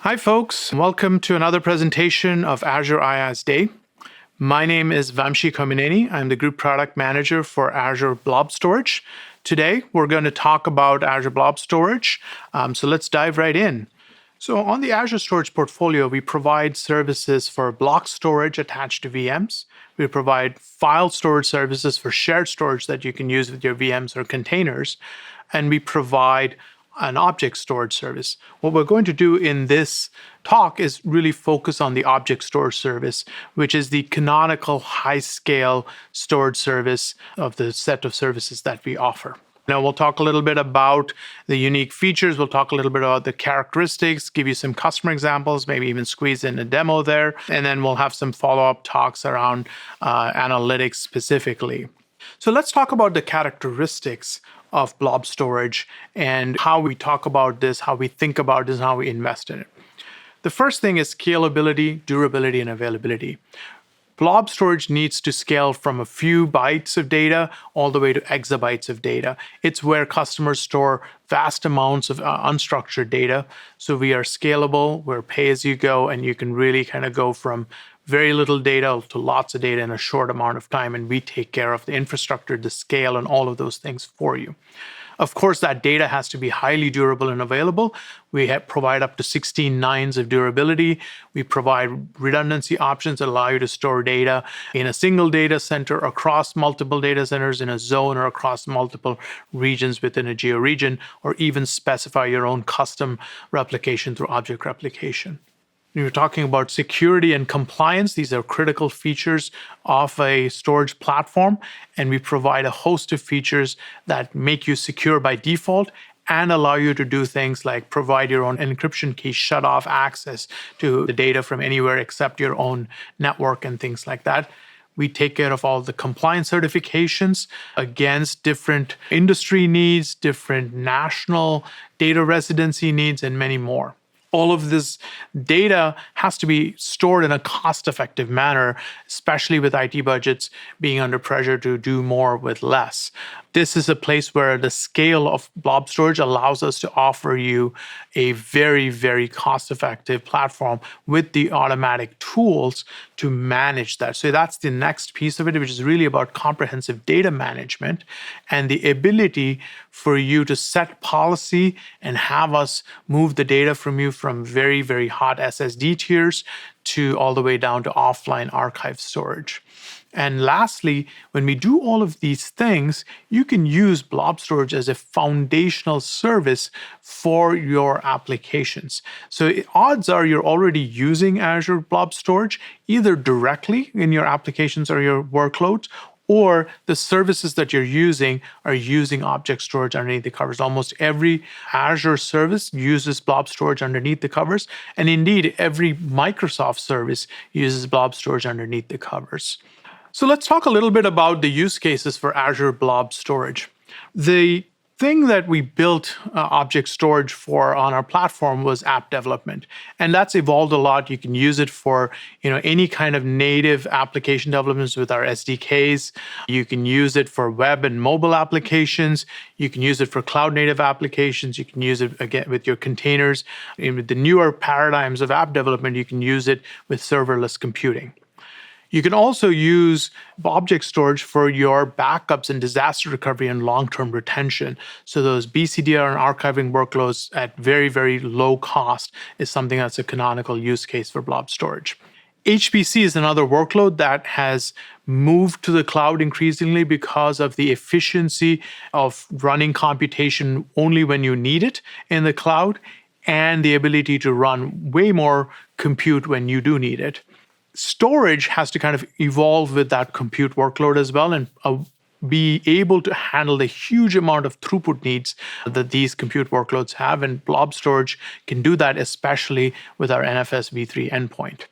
Hi folks, welcome to another presentation of Azure IaaS Day. My name is Vamshi Komineni. I'm the Group Product Manager for Azure Blob Storage. Today, we're going to talk about Azure Blob Storage. So let's dive right in. So on the Azure Storage portfolio, we provide services for block storage attached to VMs. We provide file storage services for shared storage that you can use with your VMs or containers. And we provide an object storage service. What we're going to do in this talk is really focus on the object storage service, which is the canonical high-scale storage service of the set of services that we offer. Now, we'll talk a little bit about the unique features. We'll talk a little bit about the characteristics, give you some customer examples, maybe even squeeze in a demo there. And then we'll have some follow-up talks around analytics specifically. So let's talk about the characteristics of blob storage and how we talk about this, how we think about this, and how we invest in it. The first thing is scalability, durability, and availability. Blob storage needs to scale from a few bytes of data all the way to exabytes of data. It's where customers store vast amounts of unstructured data. So we are scalable, we're pay as you go, and you can really kind of go from very little data to lots of data in a short amount of time, and we take care of the infrastructure, the scale, and all of those things for you. Of course, that data has to be highly durable and available. We provide up to 16 nines of durability. We provide redundancy options that allow you to store data in a single data center, across multiple data centers, in a zone, or across multiple regions within a geo-region, or even specify your own custom replication through object replication. When you're talking about security and compliance, these are critical features of a storage platform, and we provide a host of features that make you secure by default and allow you to do things like provide your own encryption key, shut off access to the data from anywhere except your own network and things like that. We take care of all the compliance certifications against different industry needs, different national data residency needs, and many more. All of this data has to be stored in a cost-effective manner, especially with IT budgets being under pressure to do more with less. This is a place where the scale of blob storage allows us to offer you a very, very cost-effective platform with the automatic tools to manage that. So that's the next piece of it, which is really about comprehensive data management and the ability for you to set policy and have us move the data from you from very, very hot SSD tiers to all the way down to offline archive storage. And lastly, when we do all of these things, you can use blob storage as a foundational service for your applications. So odds are you're already using Azure Blob Storage either directly in your applications or your workloads, or the services that you're using are using object storage underneath the covers. Almost every Azure service uses blob storage underneath the covers, and indeed every Microsoft service uses blob storage underneath the covers. So let's talk a little bit about the use cases for Azure Blob Storage. The thing that we built object storage for on our platform was app development, and that's evolved a lot. You can use it for any kind of native application developments with our SDKs. You can use it for web and mobile applications. You can use it for cloud native applications. You can use it again with your containers. And with the newer paradigms of app development, you can use it with serverless computing. You can also use object storage for your backups and disaster recovery and long-term retention. So those BCDR and archiving workloads at very, very low cost is something that's a canonical use case for blob storage. HPC is another workload that has moved to the cloud increasingly because of the efficiency of running computation only when you need it in the cloud and the ability to run way more compute when you do need it. Storage has to kind of evolve with that compute workload as well and be able to handle the huge amount of throughput needs that these compute workloads have. And blob storage can do that, especially with our NFS v3 endpoint.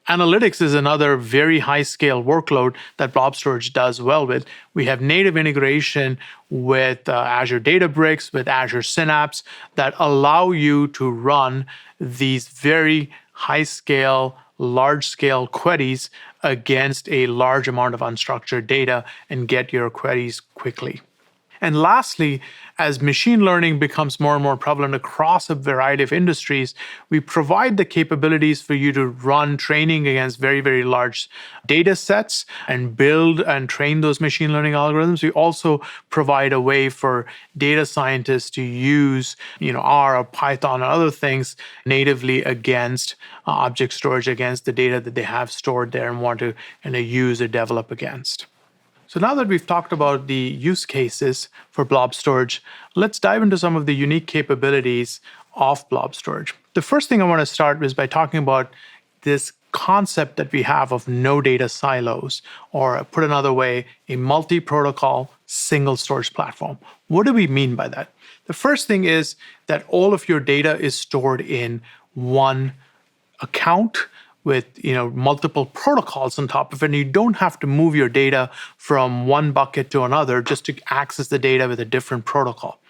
Analytics is another very high-scale workload that blob storage does well with. We have native integration with Azure Databricks, with Azure Synapse that allow you to run these very high-scale, large-scale queries against a large amount of unstructured data and get your queries quickly. And lastly, as machine learning becomes more and more prevalent across a variety of industries, we provide the capabilities for you to run training against very, very large data sets and build and train those machine learning algorithms. We also provide a way for data scientists to use, R or Python or other things natively against object storage, against the data that they have stored there and want to use or develop against. So now that we've talked about the use cases for blob storage, let's dive into some of the unique capabilities of blob storage. The first thing I want to start is by talking about this concept that we have of no data silos, or put another way, a multi-protocol single storage platform. What do we mean by that? The first thing is that all of your data is stored in one account with multiple protocols on top of it, and you don't have to move your data from one bucket to another just to access the data with a different protocol.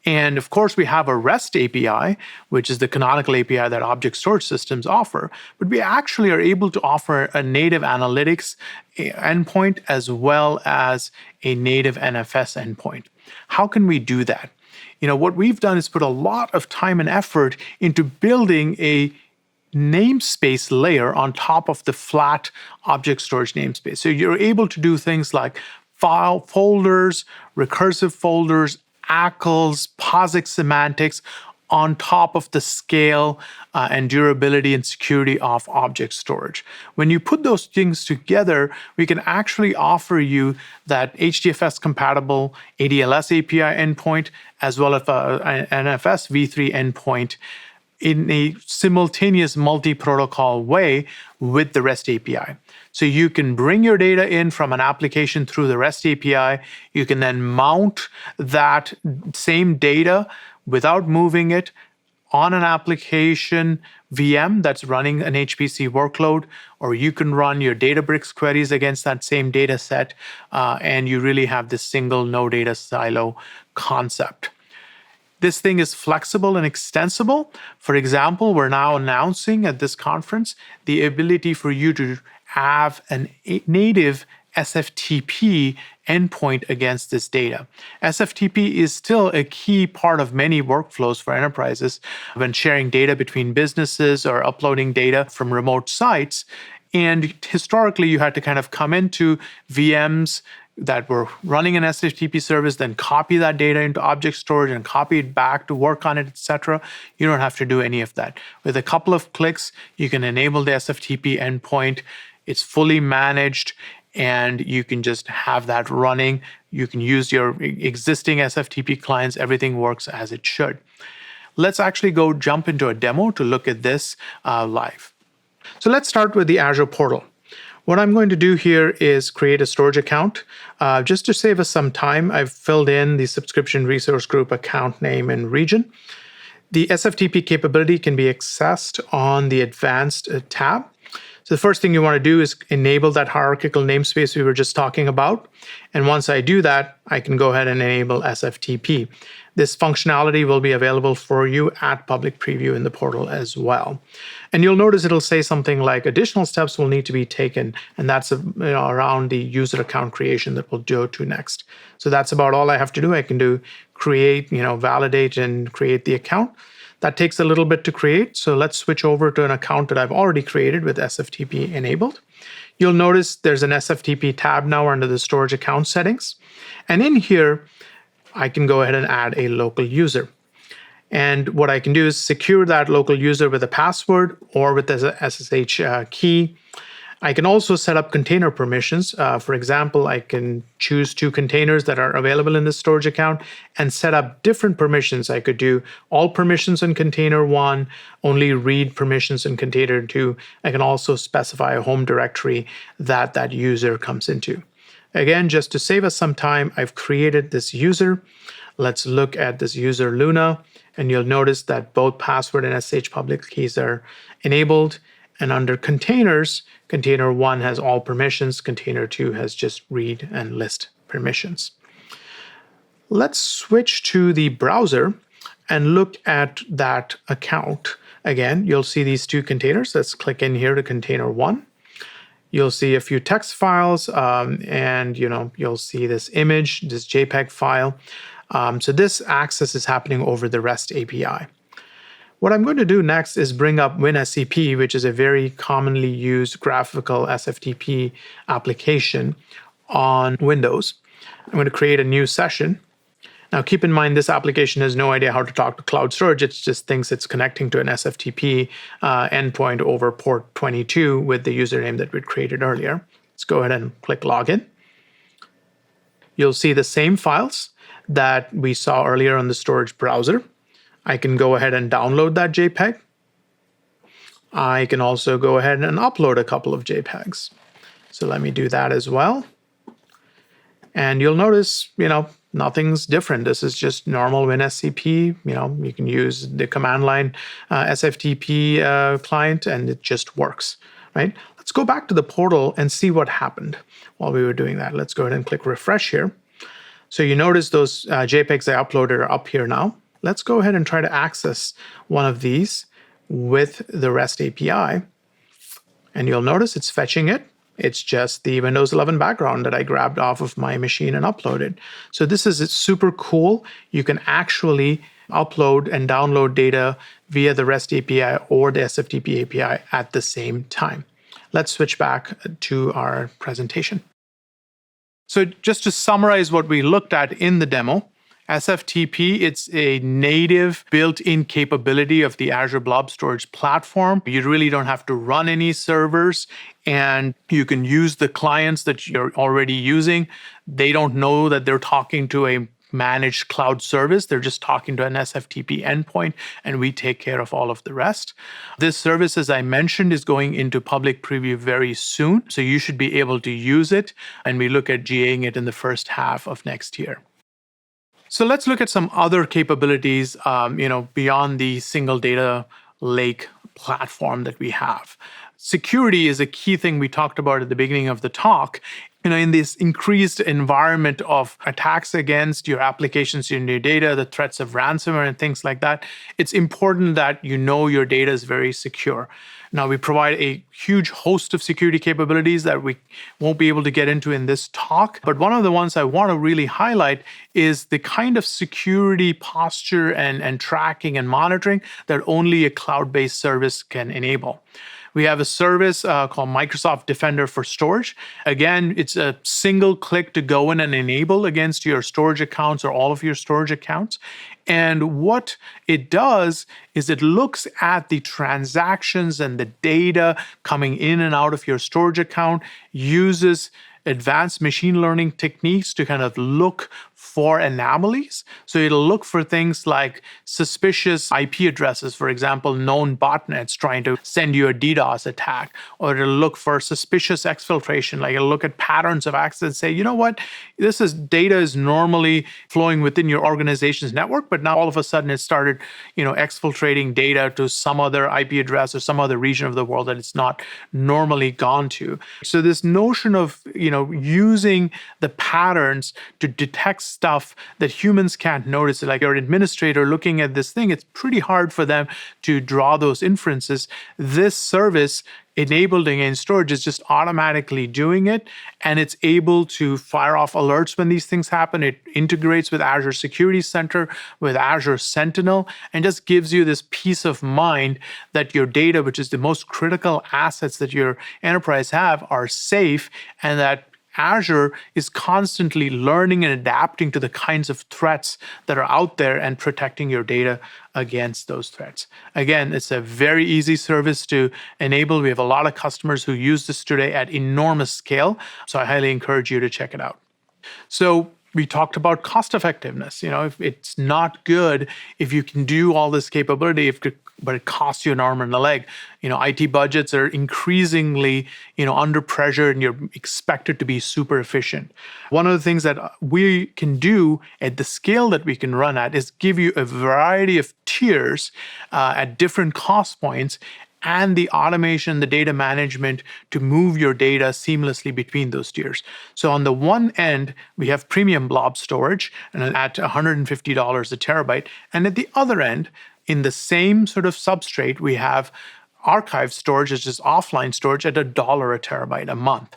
And of course, we have a REST API, which is the canonical API that object storage systems offer, but we actually are able to offer a native analytics endpoint as well as a native NFS endpoint. How can we do that? What we've done is put a lot of time and effort into building a namespace layer on top of the flat object storage namespace. So you're able to do things like file folders, recursive folders, ACLs, POSIX semantics on top of the scale and durability and security of object storage. When you put those things together, we can actually offer you that HDFS compatible ADLS API endpoint as well as an NFS v3 endpoint in a simultaneous multi-protocol way with the REST API. So you can bring your data in from an application through the REST API. You can then mount that same data without moving it on an application VM that's running an HPC workload, or you can run your Databricks queries against that same data set, and you really have this single no data silo concept. This thing is flexible and extensible. For example, we're now announcing at this conference the ability for you to have a native SFTP endpoint against this data. SFTP is still a key part of many workflows for enterprises when sharing data between businesses or uploading data from remote sites. And historically, you had to kind of come into VMs that were running an SFTP service, then copy that data into object storage and copy it back to work on it, etc. You don't have to do any of that. With a couple of clicks, you can enable the SFTP endpoint. It's fully managed, and you can just have that running. You can use your existing SFTP clients. Everything works as it should. Let's actually go jump into a demo to look at this live. So let's start with the Azure portal. What I'm going to do here is create a storage account. Just to save us some time, I've filled in the subscription resource group account name and region. The SFTP capability can be accessed on the advanced tab. So the first thing you want to do is enable that hierarchical namespace we were just talking about. And once I do that, I can go ahead and enable SFTP. This functionality will be available for you at public preview in the portal as well. And you'll notice it'll say something like additional steps will need to be taken. And that's around the user account creation that we'll go to next. So that's about all I have to do. I can do create, validate and create the account. That takes a little bit to create. So let's switch over to an account that I've already created with SFTP enabled. You'll notice there's an SFTP tab now under the storage account settings. And in here, I can go ahead and add a local user. And what I can do is secure that local user with a password or with the SSH key. I can also set up container permissions. For example, I can choose 2 containers that are available in the storage account and set up different permissions. I could do all permissions in container 1, only read permissions in container 2. I can also specify a home directory that that user comes into. Again, just to save us some time, I've created this user. Let's look at this user Luna, and you'll notice that both password and SSH public keys are enabled. And under containers, container 1 has all permissions, container 2 has just read and list permissions. Let's switch to the browser and look at that account. Again, you'll see these 2 containers. Let's click in here to container 1. you'll see a few text files, and you'll see this image, this JPEG file. So this access is happening over the REST API. What I'm going to do next is bring up WinSCP, which is a very commonly used graphical SFTP application on Windows. I'm going to create a new session. Now, keep in mind, this application has no idea how to talk to cloud storage. It just thinks it's connecting to an SFTP endpoint over port 22 with the username that we'd created earlier. Let's go ahead and click Login. You'll see the same files that we saw earlier on the storage browser. I can go ahead and download that JPEG. I can also go ahead and upload a couple of JPEGs. So let me do that as well. And you'll notice, nothing's different. This is just normal WinSCP. You can use the command line SFTP client, and it just works, right? Let's go back to the portal and see what happened while we were doing that. Let's go ahead and click refresh here. So you notice those JPEGs I uploaded are up here now. Let's go ahead and try to access one of these with the REST API. And you'll notice it's fetching it. It's just the Windows 11 background that I grabbed off of my machine and uploaded. So this is super cool. You can actually upload and download data via the REST API or the SFTP API at the same time. Let's switch back to our presentation. So just to summarize what we looked at in the demo, SFTP, it's a native built-in capability of the Azure Blob Storage platform. You really don't have to run any servers, and you can use the clients that you're already using. They don't know that they're talking to a managed cloud service. They're just talking to an SFTP endpoint, and we take care of all of the rest. This service, as I mentioned, is going into public preview very soon, so you should be able to use it, and we look at GAing it in the first half of next year. So let's look at some other capabilities, beyond the single data lake platform that we have. Security is a key thing we talked about at the beginning of the talk. In this increased environment of attacks against your applications, your data, the threats of ransomware and things like that, it's important that your data is very secure. Now, we provide a huge host of security capabilities that we won't be able to get into in this talk. But one of the ones I want to really highlight is the kind of security posture and tracking and monitoring that only a cloud-based service can enable. We have a service called Microsoft Defender for Storage. Again, it's a single click to go in and enable against your storage accounts or all of your storage accounts. And what it does is it looks at the transactions and the data coming in and out of your storage account, uses advanced machine learning techniques to kind of look for anomalies. So it'll look for things like suspicious IP addresses, for example, known botnets trying to send you a DDoS attack, or it'll look for suspicious exfiltration, like it'll look at patterns of access and say, this data is normally flowing within your organization's network, but now all of a sudden it started, exfiltrating data to some other IP address or some other region of the world that it's not normally gone to. So this notion of, using the patterns to detect stuff that humans can't notice, like your administrator looking at this thing, it's pretty hard for them to draw those inferences. This service enabled against storage is just automatically doing it, and it's able to fire off alerts when these things happen. It integrates with Azure Security Center, with Azure Sentinel, and just gives you this peace of mind that your data, which is the most critical assets that your enterprise have, are safe, and that Azure is constantly learning and adapting to the kinds of threats that are out there and protecting your data against those threats. Again, it's a very easy service to enable. We have a lot of customers who use this today at enormous scale, so I highly encourage you to check it out. So we talked about cost effectiveness. If it's not good if you can do all this capability, but it costs you an arm and a leg. IT budgets are increasingly, under pressure, and you're expected to be super efficient. One of the things that we can do at the scale that we can run at is give you a variety of tiers at different cost points, and the automation, the data management to move your data seamlessly between those tiers. So on the one end, we have premium blob storage and at $150 a terabyte. And at the other end, in the same sort of substrate, we have archive storage, is just offline storage, at $1 a terabyte a month.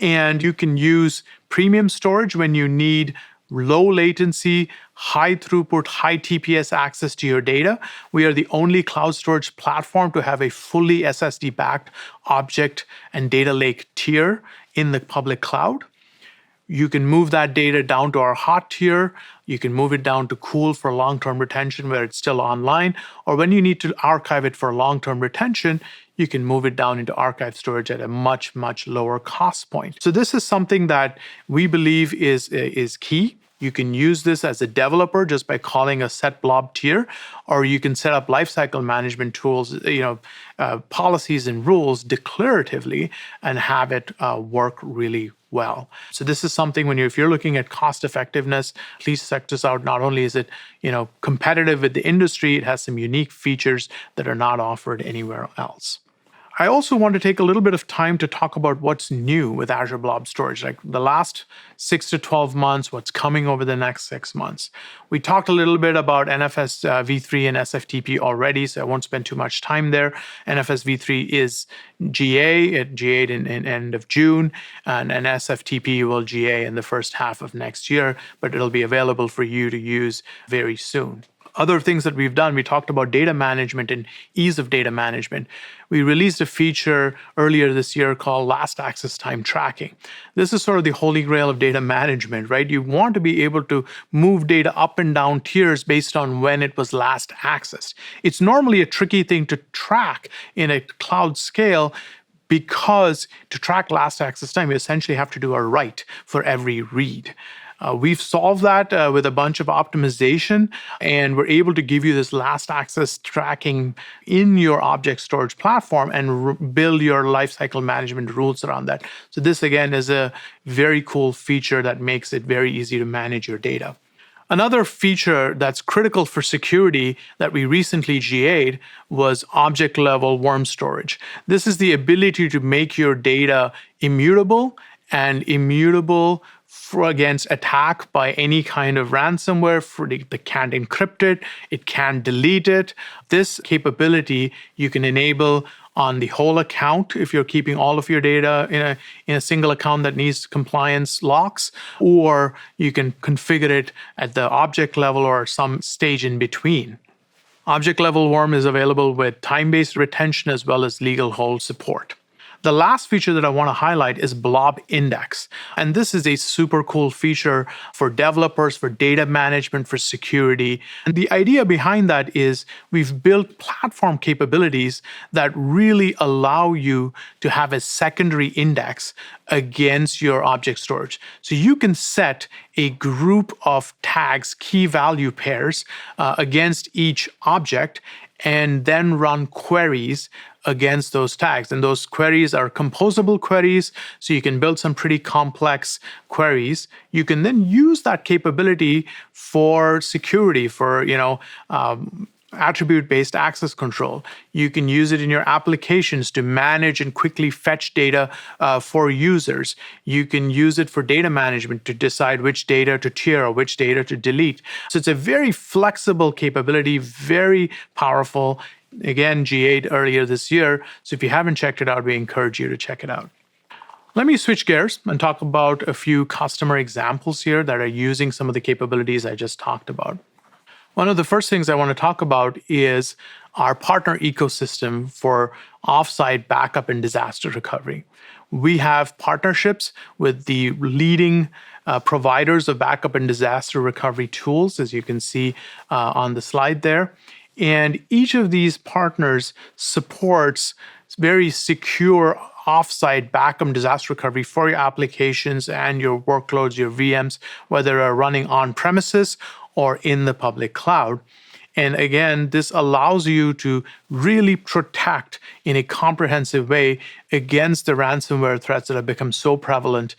And you can use premium storage when you need low latency, high throughput, high TPS access to your data. We are the only cloud storage platform to have a fully SSD-backed object and data lake tier in the public cloud. You can move that data down to our hot tier. You can move it down to cool for long-term retention where it's still online. Or when you need to archive it for long-term retention, you can move it down into archive storage at a much, much lower cost point. So this is something that we believe is key. You can use this as a developer just by calling a set blob tier, or you can set up lifecycle management tools, policies and rules declaratively and have it work really well. So this is something if you're looking at cost effectiveness, please check this out. Not only is it competitive with the industry, it has some unique features that are not offered anywhere else. I also want to take a little bit of time to talk about what's new with Azure Blob Storage, like the last 6 to 12 months, what's coming over the next 6 months. We talked a little bit about NFS v3 and SFTP already, so I won't spend too much time there. NFS v3 is GA, it GA'd in end of June, and SFTP will GA in the first half of next year, but it'll be available for you to use very soon. Other things that we've done, we talked about data management and ease of data management. We released a feature earlier this year called last access time tracking. This is sort of the holy grail of data management, right? You want to be able to move data up and down tiers based on when it was last accessed. It's normally a tricky thing to track in a cloud scale, because to track last access time, you essentially have to do a write for every read. We've solved that with a bunch of optimization, and we're able to give you this last access tracking in your object storage platform and build your lifecycle management rules around that. So this, again, is a very cool feature that makes it very easy to manage your data. Another feature that's critical for security that we recently GA'd was object-level worm storage. This is the ability to make your data immutable against attack by any kind of ransomware. They can't encrypt it, it can't delete it. This capability you can enable on the whole account if you're keeping all of your data in a single account that needs compliance locks, or you can configure it at the object level or some stage in between. Object level worm is available with time-based retention as well as legal hold support. The last feature that I want to highlight is Blob Index. And this is a super cool feature for developers, for data management, for security. And the idea behind that is we've built platform capabilities that really allow you to have a secondary index against your object storage. So you can set a group of tags, key value pairs, against each object, and then run queries against those tags. And those queries are composable queries, so you can build some pretty complex queries. You can then use that capability for security, for attribute-based access control. You can use it in your applications to manage and quickly fetch data for users. You can use it for data management to decide which data to tier or which data to delete. So it's a very flexible capability, very powerful. Again, GA'd earlier this year. So if you haven't checked it out, we encourage you to check it out. Let me switch gears and talk about a few customer examples here that are using some of the capabilities I just talked about. One of the first things I want to talk about is our partner ecosystem for offsite backup and disaster recovery. We have partnerships with the leading providers of backup and disaster recovery tools, as you can see on the slide there. And each of these partners supports very secure offsite backup and disaster recovery for your applications and your workloads, your VMs, whether they're running on premises or in the public cloud. And again, this allows you to really protect in a comprehensive way against the ransomware threats that have become so prevalent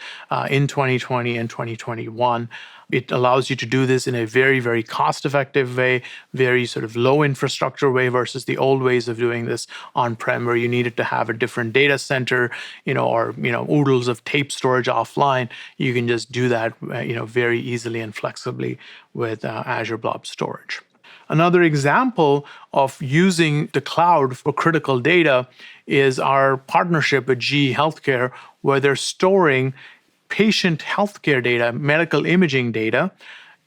in 2020 and 2021. It allows you to do this in a very, very cost-effective way, very sort of low infrastructure way versus the old ways of doing this on-prem, where you needed to have a different data center, or oodles of tape storage offline. You can just do that, very easily and flexibly with Azure Blob Storage. Another example of using the cloud for critical data is our partnership with GE Healthcare, where they're storing patient healthcare data, medical imaging data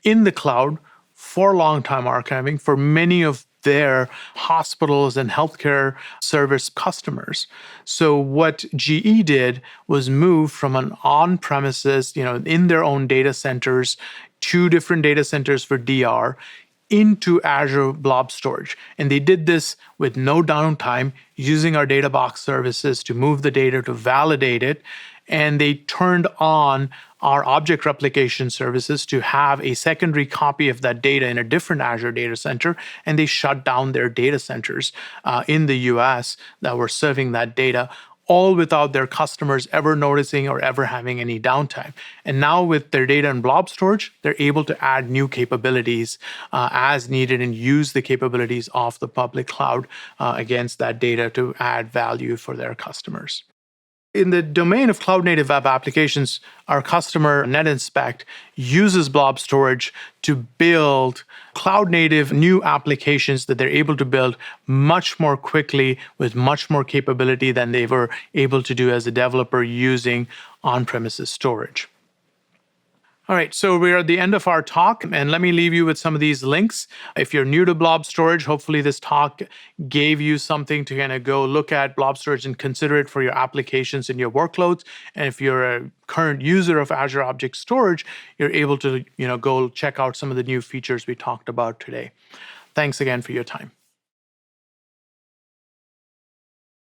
in the cloud for long-time archiving for many of their hospitals and healthcare service customers. So what GE did was move from an on-premises, in their own data centers, 2 different data centers for DR into Azure Blob Storage. And they did this with no downtime, using our data box services to move the data, to validate it. And they turned on our object replication services to have a secondary copy of that data in a different Azure data center. And they shut down their data centers in the US that were serving that data, all without their customers ever noticing or ever having any downtime. And now with their data and blob storage, they're able to add new capabilities as needed and use the capabilities of the public cloud against that data to add value for their customers. In the domain of cloud-native web applications, our customer NetInspect uses blob storage to build cloud-native new applications that they're able to build much more quickly with much more capability than they were able to do as a developer using on-premises storage. All right, so we're at the end of our talk, and let me leave you with some of these links. If you're new to Blob Storage, hopefully this talk gave you something to kind of go look at Blob Storage and consider it for your applications and your workloads. And if you're a current user of Azure Object Storage, you're able to go check out some of the new features we talked about today. Thanks again for your time.